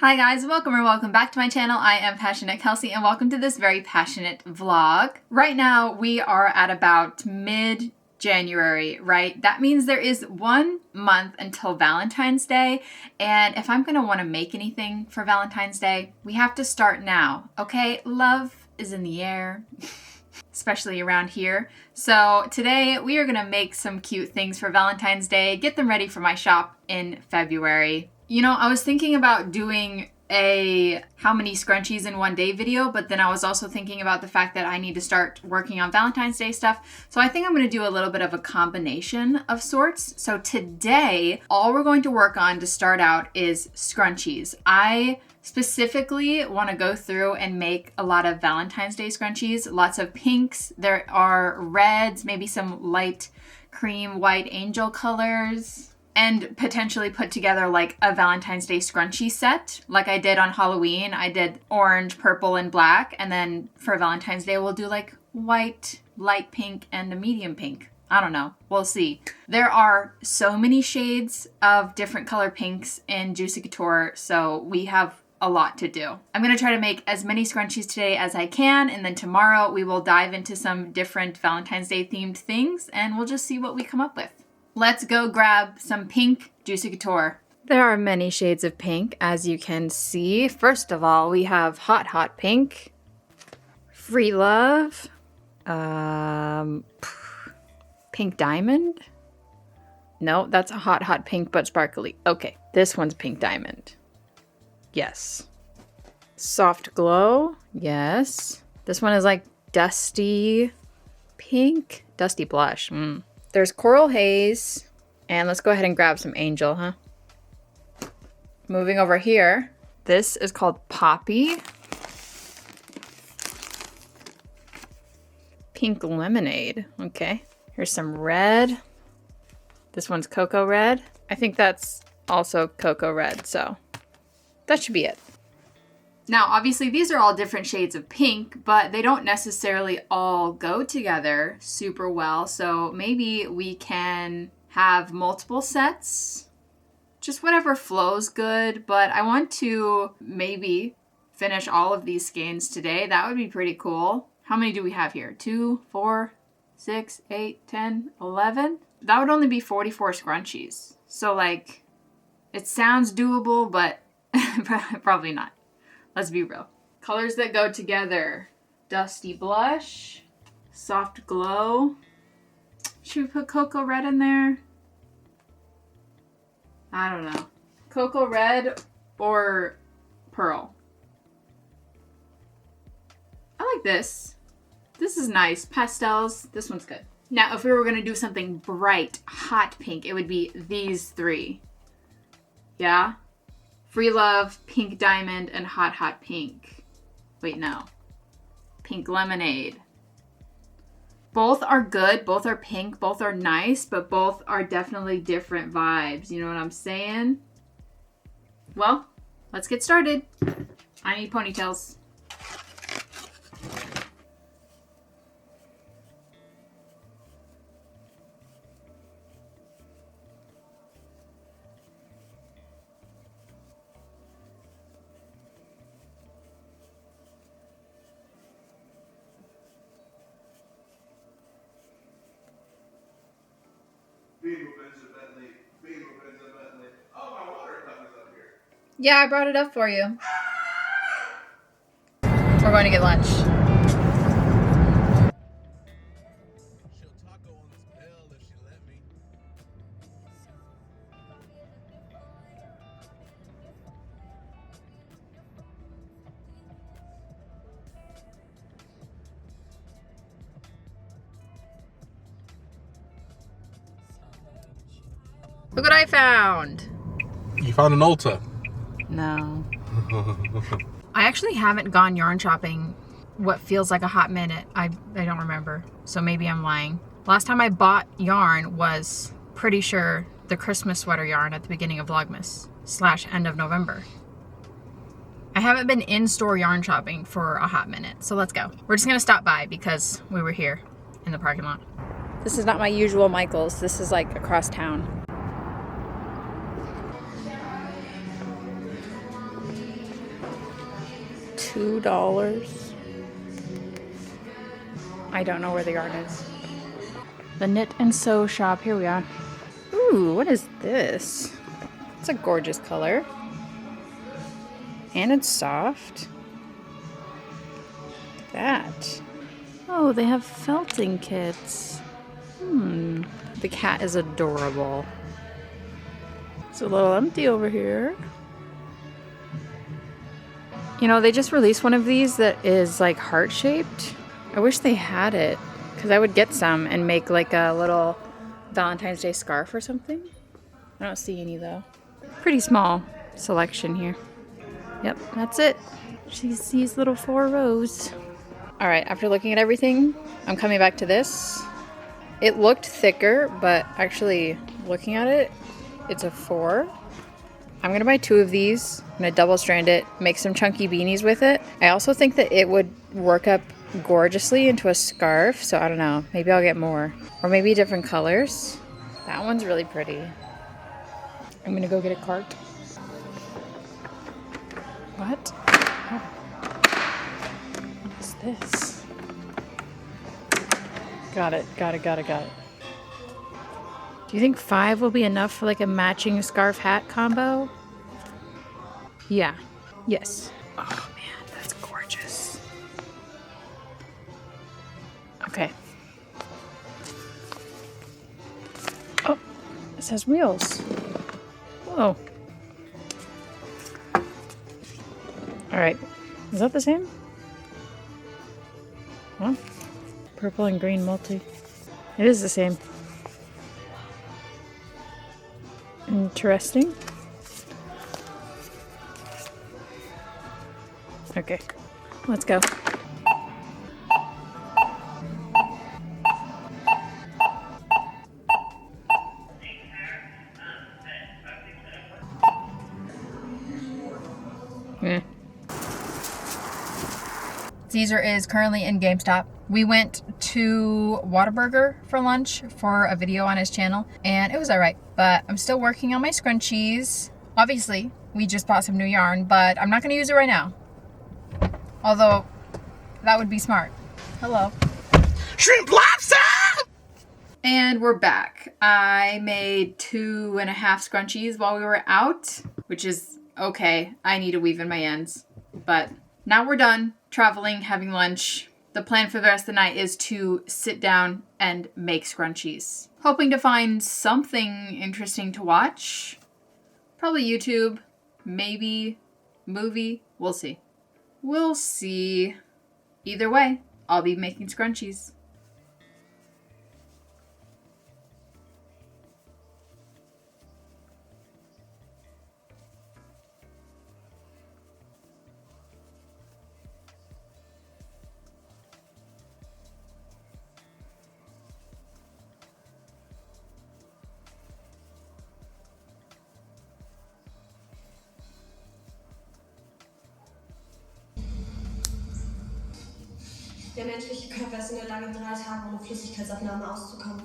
Hi guys, welcome or welcome back to my channel. I am Passioknit Kelsie and welcome to this very passionate vlog. Right now we are at about mid-January, right? That means there is 1 month until Valentine's Day, and if I'm gonna wanna make anything for Valentine's Day, we have to start now, okay? Love is in the air. Especially around here. So today we are gonna make some cute things for Valentine's Day, get them ready for my shop in February. You know, I was thinking about doing a how many scrunchies in one day video, but then I was also thinking about the fact that I need to start working on Valentine's Day stuff. So I think I'm gonna do a little bit of a combination of sorts. So today, all we're going to work on to start out is scrunchies. I specifically want to go through and make a lot of Valentine's Day scrunchies, lots of pinks. There are reds, maybe some light cream, white angel colors, and potentially put together like a Valentine's Day scrunchie set. Like I did on Halloween, I did orange, purple, and black. And then for Valentine's Day, we'll do like white, light pink, and a medium pink. I don't know. We'll see. There are so many shades of different color pinks in Juicy Couture, so we have a lot to do. I'm gonna try to make as many scrunchies today as I can, and then tomorrow we will dive into some different Valentine's Day themed things, and we'll just see what we come up with. Let's go grab some pink Juicy Couture. There are many shades of pink, as you can see. First of all, we have Hot Hot Pink, Free Love, Pink Diamond. No, that's a Hot Hot Pink, but sparkly. Okay, this one's Pink Diamond. Yes. Soft Glow. Yes. This one is like Dusty Pink. Dusty Blush. There's Coral Haze. And let's go ahead and grab some Angel, huh? Moving over here. This is called Poppy. Pink Lemonade. Okay. Here's some red. This one's Cocoa Red. I think that's also Cocoa Red, so that should be it. Now, obviously, these are all different shades of pink, but they don't necessarily all go together super well. So maybe we can have multiple sets, just whatever flows good. But I want to maybe finish all of these skeins today. That would be pretty cool. How many do we have here? 2, 4, 6, 8, 10, 11? That would only be 44 scrunchies. So, like, it sounds doable, but probably not. Let's be real. Colors that go together. Dusty Blush. Soft Glow. Should we put Cocoa Red in there? I don't know. Cocoa Red or Pearl? I like this. This is nice. Pastels. This one's good. Now, if we were going to do something bright, hot pink, it would be these three. Yeah? Free Love, Pink Diamond, and Hot Hot Pink. Wait, no. Pink Lemonade. Both are good. Both are pink. Both are nice, but both are definitely different vibes. You know what I'm saying? Well, let's get started. I need ponytails. Oh, my water cup is up here. Yeah, I brought it up for you. We're going to get lunch. She'll taco on this bell if she let me. Look what I found. You found an Ulta. No. I actually haven't gone yarn shopping what feels like a hot minute. I don't remember. So maybe I'm lying. Last time I bought yarn was pretty sure the Christmas sweater yarn at the beginning of Vlogmas / end of November. I haven't been in-store yarn shopping for a hot minute. So let's go. We're just going to stop by because we were here in the parking lot. This is not my usual Michael's. This is like across town. $2. I don't know where the yarn is. The Knit and Sew shop. Here we are. Ooh, what is this? It's a gorgeous color. And it's soft. Look at that. Oh, they have felting kits. The cat is adorable. It's a little empty over here. You know, they just released one of these that is like heart-shaped. I wish they had it, because I would get some and make like a little Valentine's Day scarf or something. I don't see any though. Pretty small selection here. Yep, that's it. She's these little 4 rows. All right, after looking at everything, I'm coming back to this. It looked thicker, but actually looking at it, it's a 4. I'm gonna buy 2 of these. I'm gonna double strand it, make some chunky beanies with it. I also think that it would work up gorgeously into a scarf, so I don't know. Maybe I'll get more. Or maybe different colors. That one's really pretty. I'm gonna go get a cart. What? Oh. What is this? Got it. Do you think 5 will be enough for like a matching scarf hat combo? Yeah. Yes. Oh man, that's gorgeous. Okay. Oh, this has wheels. Whoa. Alright. Is that the same? Huh? Purple and green multi. It is the same. Interesting. Okay, let's go. Caesar is currently in GameStop. We went to Whataburger for lunch for a video on his channel, and it was alright, but I'm still working on my scrunchies. Obviously, we just bought some new yarn, but I'm not going to use it right now. Although, that would be smart. Hello. Shrimp lobster! And we're back. I made 2.5 scrunchies while we were out, which is okay. I need to weave in my ends. But now we're done traveling, having lunch. The plan for the rest of the night is to sit down and make scrunchies. Hoping to find something interesting to watch. Probably YouTube, maybe movie. We'll see. We'll see. Either way, I'll be making scrunchies. Der menschliche Körper ist in der Lage, 3 Tage ohne Flüssigkeitsaufnahme auszukommen.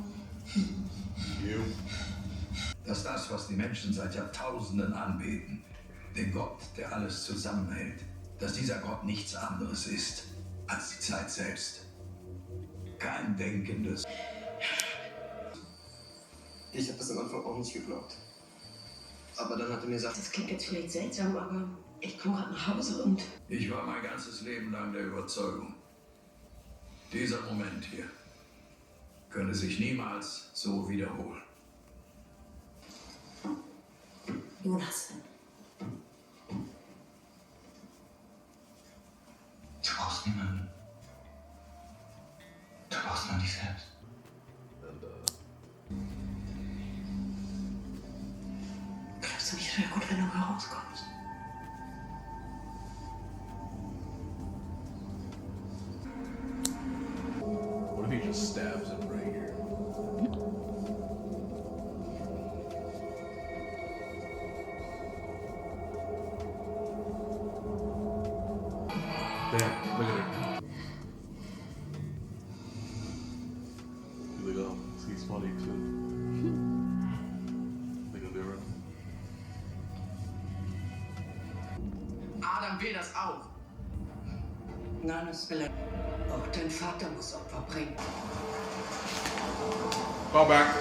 Dass das, was die Menschen seit Jahrtausenden anbeten, den Gott, der alles zusammenhält, dass dieser Gott nichts anderes ist als die Zeit selbst. Kein denkendes. Ich habe das am Anfang auch nicht geglaubt. Aber dann hat er mir gesagt, Das klingt jetzt vielleicht seltsam, aber ich komme gerade nach Hause und... Ich war mein ganzes Leben lang der Überzeugung, dieser Moment hier könne sich niemals so wiederholen. Jonas. du brauchst niemanden. Du brauchst nur dich selbst. Glaubst du nicht, es wäre gut, wenn du herauskommst? What if he just stabs him right here? Damn, look at her. Look at him. He's funny too. Look at her. Adam will das auch. Nein, das will er. Auch dein Vater muss Opfer bringen. Fall back.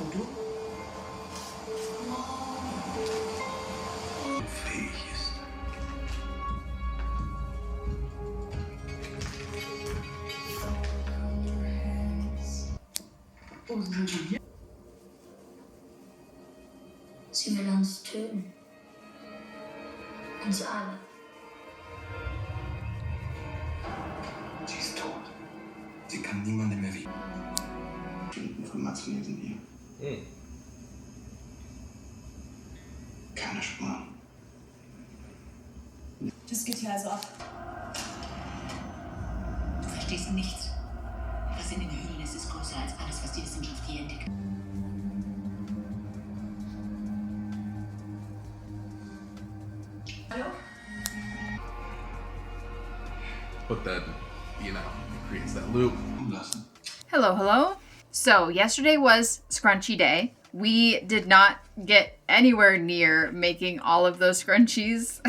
Und du? Fähig ist. Sie will uns töten. Uns alle. Sie ist tot. Sie kann niemandem mehr wiegen. Stunden von Mats neben ihr. Keine Spur. Das geht hier also ab. Du verstehst nichts. Was in den Höhlen ist, ist größer als alles, was die Wissenschaft je entdeckt. Hallo? But that, you know, creates that loop. Lassen. Hello, hello. So, yesterday was scrunchie day. We did not get anywhere near making all of those scrunchies.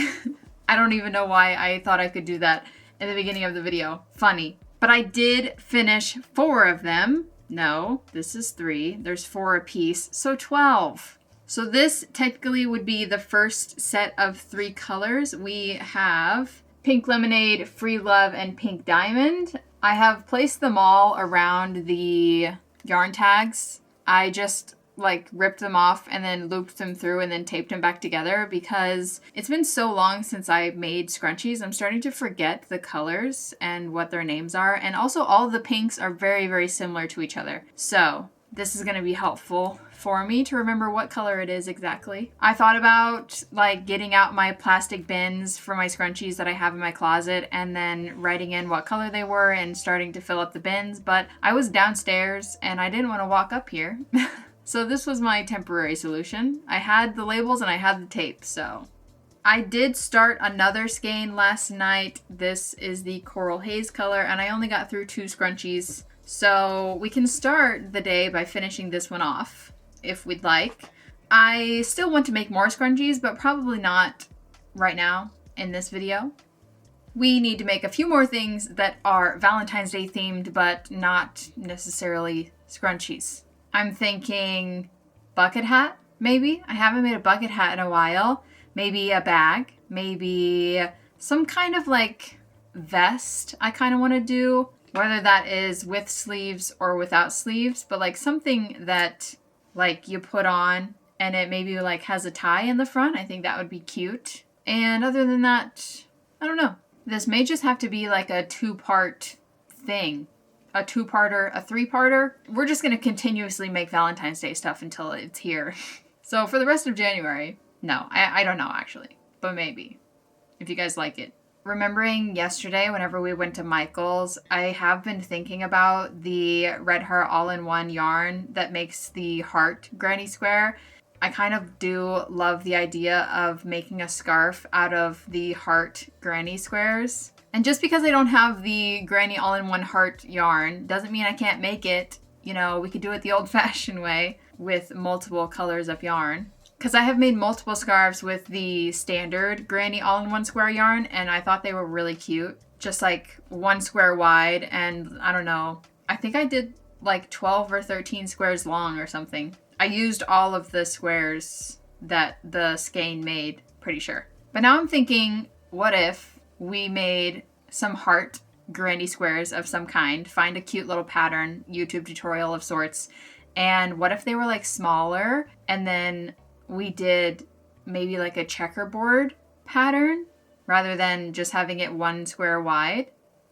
I don't even know why I thought I could do that in the beginning of the video. Funny. But I did finish 4 of them. No, this is 3. There's 4 apiece, so 12. So this technically would be the first set of 3 colors. We have Pink Lemonade, Free Love, and Pink Diamond. I have placed them all around the yarn tags. I just ripped them off and then looped them through and then taped them back together because it's been so long since I made scrunchies. I'm starting to forget the colors and what their names are. And also all of the pinks are very, very similar to each other. So this is going to be helpful for me to remember what color it is exactly. I thought about getting out my plastic bins for my scrunchies that I have in my closet and then writing in what color they were and starting to fill up the bins, but I was downstairs and I didn't want to walk up here. So this was my temporary solution. I had the labels and I had the tape, so. I did start another skein last night. This is the Coral Haze color and I only got through 2 scrunchies. So we can start the day by finishing this one off, if we'd like. I still want to make more scrunchies, but probably not right now in this video. We need to make a few more things that are Valentine's Day themed, but not necessarily scrunchies. I'm thinking bucket hat, maybe. I haven't made a bucket hat in a while. Maybe a bag, maybe some kind of vest I kind of want to do, whether that is with sleeves or without sleeves, but something that you put on and it maybe has a tie in the front. I think that would be cute. And other than that, I don't know. This may just have to be a 2-part thing. A 2-parter, a 3-parter. We're just going to continuously make Valentine's Day stuff until it's here. So for the rest of January, no, I don't know actually, but maybe, if you guys like it. Remembering yesterday whenever we went to Michael's, I have been thinking about the Red Heart all-in-one yarn that makes the heart granny square. I kind of do love the idea of making a scarf out of the heart granny squares. And just because I don't have the granny all-in-one heart yarn doesn't mean I can't make it. You know, we could do it the old-fashioned way with multiple colors of yarn. Because I have made multiple scarves with the standard granny all-in-one square yarn, and I thought they were really cute. Just 1 square wide, and I don't know. I think I did 12 or 13 squares long or something. I used all of the squares that the skein made, pretty sure. But now I'm thinking, what if we made some heart granny squares of some kind, find a cute little pattern, YouTube tutorial of sorts, and what if they were smaller, and then we did maybe a checkerboard pattern rather than just having it 1 square wide?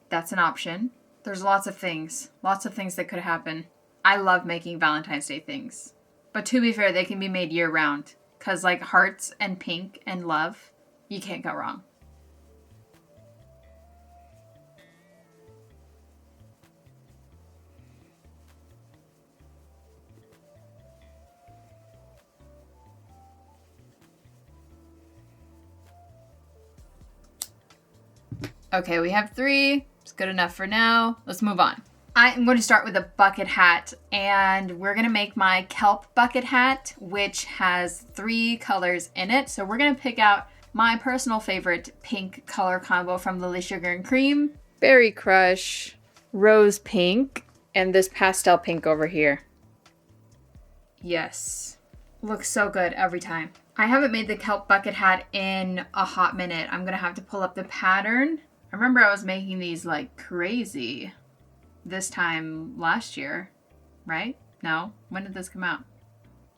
That's an option. There's lots of things that could happen. I love making Valentine's Day things. But to be fair, they can be made year round, because hearts and pink and love, you can't go wrong. Okay, we have 3. It's good enough for now. Let's move on. I'm going to start with a bucket hat, and we're going to make my kelp bucket hat, which has 3 colors in it. So we're going to pick out my personal favorite pink color combo from Lily Sugar and Cream. Berry Crush, Rose Pink, and this pastel pink over here. Yes. Looks so good every time. I haven't made the kelp bucket hat in a hot minute. I'm gonna have to pull up the pattern. I remember I was making these like crazy this time last year, right? No? When did this come out?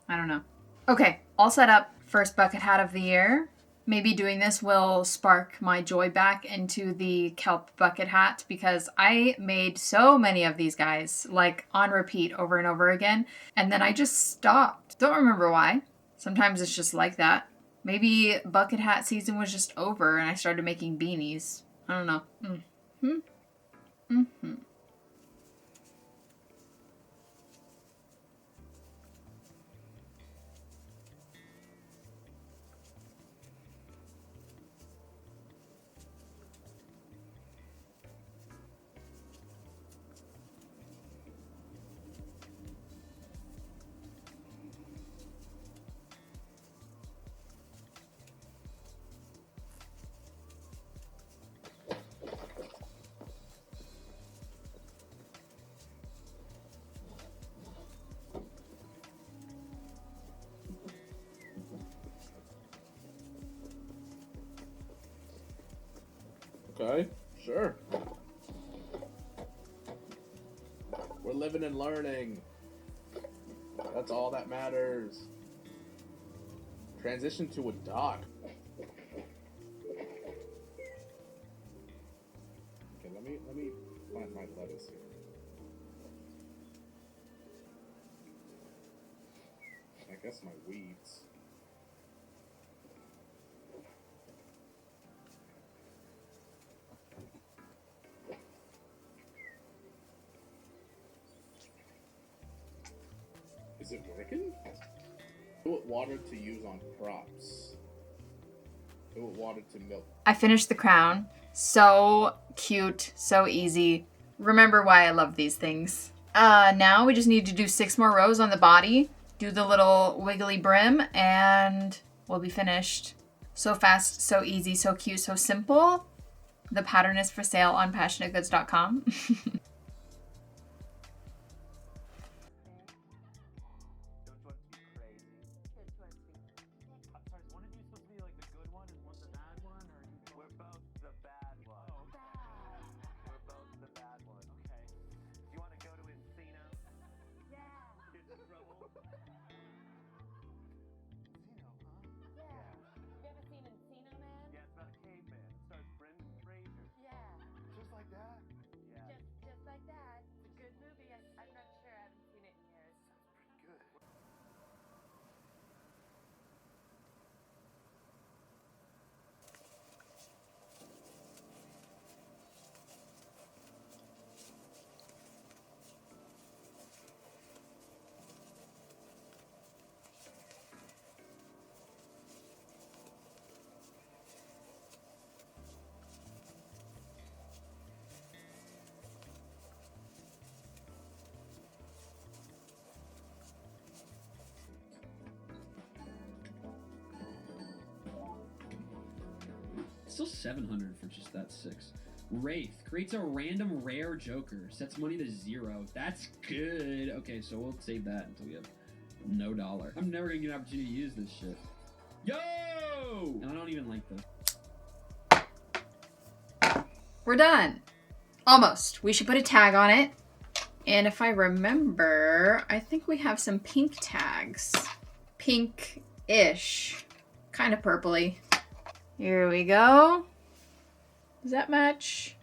I don't know. Okay, all set up. First bucket hat of the year. Maybe doing this will spark my joy back into the kelp bucket hat because I made so many of these guys, like on repeat over and over again, and then I just stopped. Don't remember why. Sometimes it's just like that. Maybe bucket hat season was just over and I started making beanies. I don't know. Okay, sure. We're living and learning. That's all that matters. Transition to a dock. Okay, let me plant my lettuce here. I guess my weeds. Is it working? Put water to use on props. Put water to milk. I finished the crown. So cute, so easy. Remember why I love these things. Now we just need to do 6 more rows on the body, do the little wiggly brim, and we'll be finished. So fast, so easy, so cute, so simple. The pattern is for sale on passionategoods.com. Still 700 for just that 6. Wraith creates a random rare joker, sets money to 0. That's good. Okay, so we'll save that until we have no dollar. I'm never gonna get an opportunity to use this shit. Yo! And I don't even like this. We're done. Almost. We should put a tag on it. And if I remember, I think we have some pink tags. Pink-ish. Kind of purpley. Here we go. Does that match?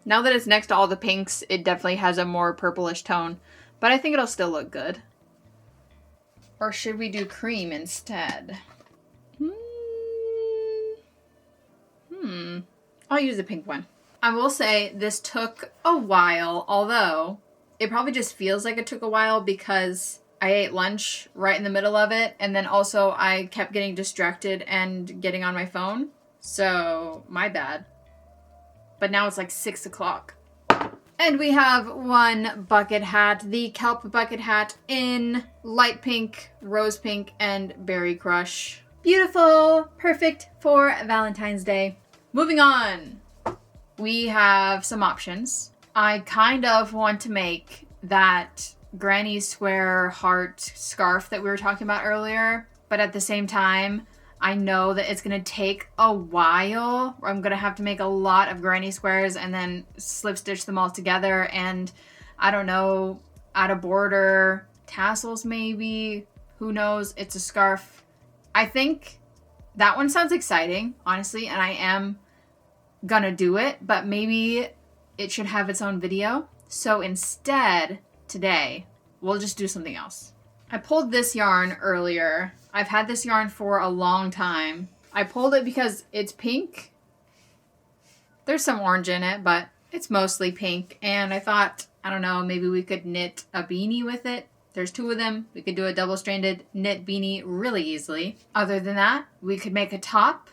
Now that it's next to all the pinks, it definitely has a more purplish tone. But I think it'll still look good. Or should we do cream instead? I'll use the pink one. I will say this took a while, although it probably just feels like it took a while because I ate lunch right in the middle of it, and then also I kept getting distracted and getting on my phone. So, my bad. But now it's like 6 o'clock. And we have one bucket hat, the kelp bucket hat in light pink, rose pink, and berry crush. Beautiful, perfect for Valentine's Day. Moving on, we have some options. I kind of want to make that granny square heart scarf that we were talking about earlier, but at the same time, I know that it's gonna take a while. I'm gonna have to make a lot of granny squares and then slip stitch them all together, and I don't know, add a border, tassels maybe, who knows, it's a scarf. I think that one sounds exciting, honestly, and I am gonna do it, but maybe it should have its own video. So instead, today, we'll just do something else. I pulled this yarn earlier. I've had this yarn for a long time. I pulled it because it's pink. There's some orange in it, but it's mostly pink. And I thought, I don't know, maybe we could knit a beanie with it. There's two of them. We could do a double-stranded knit beanie really easily. Other than that, we could make a top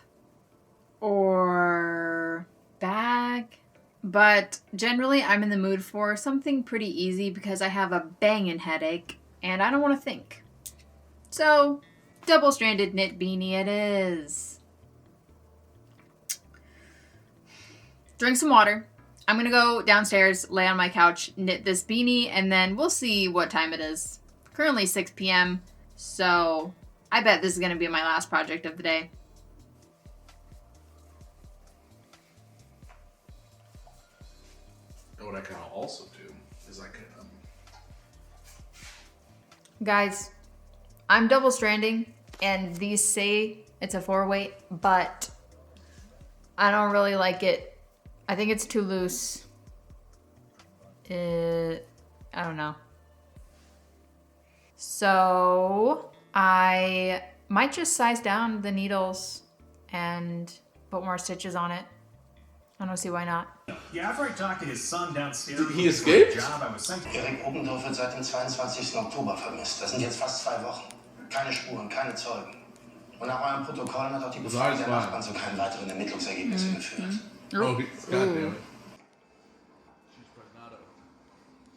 or bag. But generally, I'm in the mood for something pretty easy because I have a banging headache and I don't want to think. So, double-stranded knit beanie it is. Drink some water. I'm gonna go downstairs, lay on my couch, knit this beanie, and then we'll see what time it is. Currently 6 p.m., so I bet this is gonna be my last project of the day. And what I can also do is I can Guys, I'm double stranding, and these say it's a 4-weight, but I don't really like it. I think it's too loose. I don't know. So I might just size down the needles and put more stitches on it. I don't see why not. Yeah, after I talked to his son downstairs. Did he escape? Job, I was sent to Erik Obendorf wird seit dem 22. Oktober vermisst. Das sind jetzt fast 2 Wochen. Keine Spuren, keine Zeugen. Und nach eurem Protokoll hat auch die Befragung der Nachbarn zu keinen weiteren Ermittlungsergebnissen geführt. Oh, goddamn it.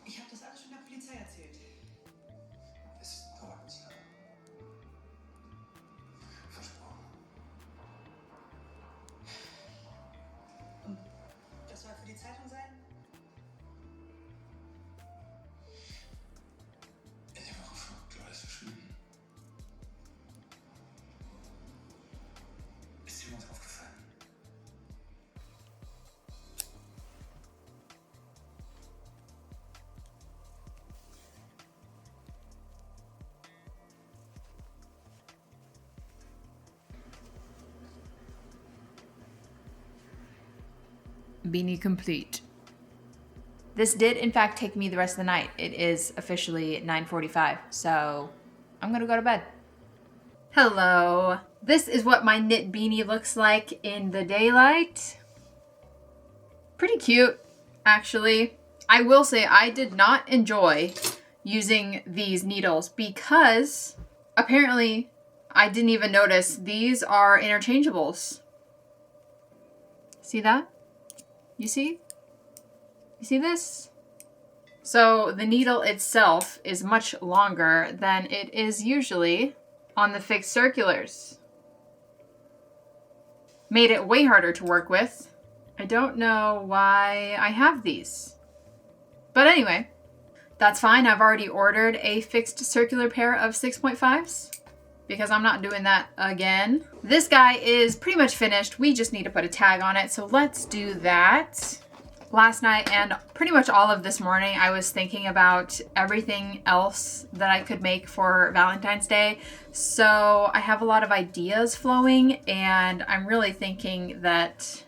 Ich habe das alles schon der Polizei erzählt. Es dauert. Versprochen. Und das soll für die Zeitung sein? In der Woche vor Claudias Verschwinden. Ist dir was aufgefallen? Beanie complete. This did in fact take me the rest of the night. It is officially 9:45, so I'm gonna go to bed. Hello. This is what my knit beanie looks like in the daylight. Pretty cute, actually. I will say I did not enjoy using these needles because apparently I didn't even notice these are interchangeables. See that? You see? You see this? So the needle itself is much longer than it is usually on the fixed circulars. Made it way harder to work with. I don't know why I have these. But anyway, that's fine. I've already ordered a fixed circular pair of 6.5s because I'm not doing that again. This guy is pretty much finished. We just need to put a tag on it, so let's do that. Last night and pretty much all of this morning, I was thinking about everything else that I could make for Valentine's Day. So I have a lot of ideas flowing, and I'm really thinking that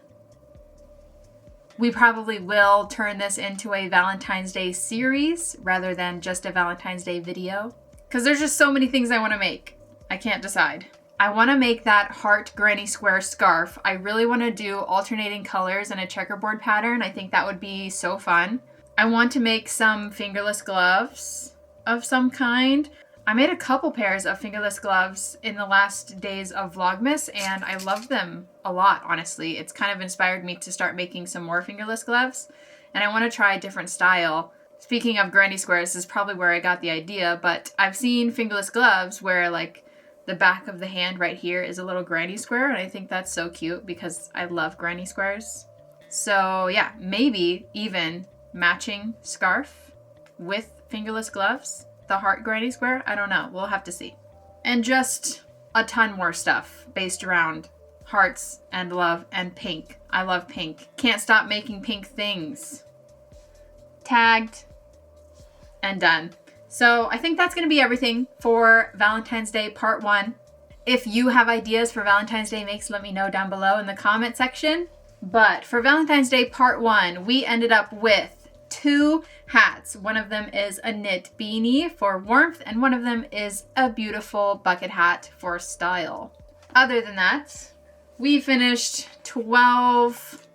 we probably will turn this into a Valentine's Day series rather than just a Valentine's Day video. Because there's just so many things I want to make. I can't decide. I want to make that heart granny square scarf. I really want to do alternating colors in a checkerboard pattern. I think that would be so fun. I want to make some fingerless gloves of some kind. I made a couple pairs of fingerless gloves in the last days of Vlogmas, and I love them a lot, honestly. It's kind of inspired me to start making some more fingerless gloves, and I want to try a different style. Speaking of granny squares, this is probably where I got the idea, but I've seen fingerless gloves where like the back of the hand right here is a little granny square, and I think that's so cute because I love granny squares. So yeah, maybe even matching scarf with fingerless gloves, the heart granny square. I don't know. We'll have to see. And just a ton more stuff based around hearts and love and pink. I love pink. Can't stop making pink things. Tagged and done. So I think that's going to be everything for Valentine's Day Part 1. If you have ideas for Valentine's Day makes, let me know down below in the comment section. But for Valentine's Day Part 1, we ended up with 2 hats. One of them is a knit beanie for warmth, and one of them is a beautiful bucket hat for style. Other than that, we finished 12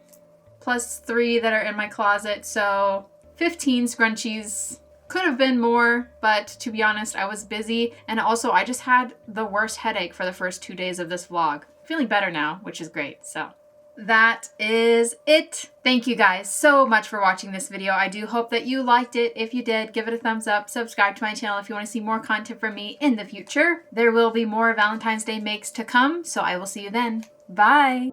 plus 3 that are in my closet, so 15 scrunchies. Could have been more, but to be honest, I was busy, and also I just had the worst headache for the first 2 days of this vlog. Feeling better now, which is great, so that is it. Thank you guys so much for watching this video. I do hope that you liked it. If you did, give it a thumbs up. Subscribe to my channel if you want to see more content from me in the future. There will be more Valentine's Day makes to come, so I will see you then. Bye!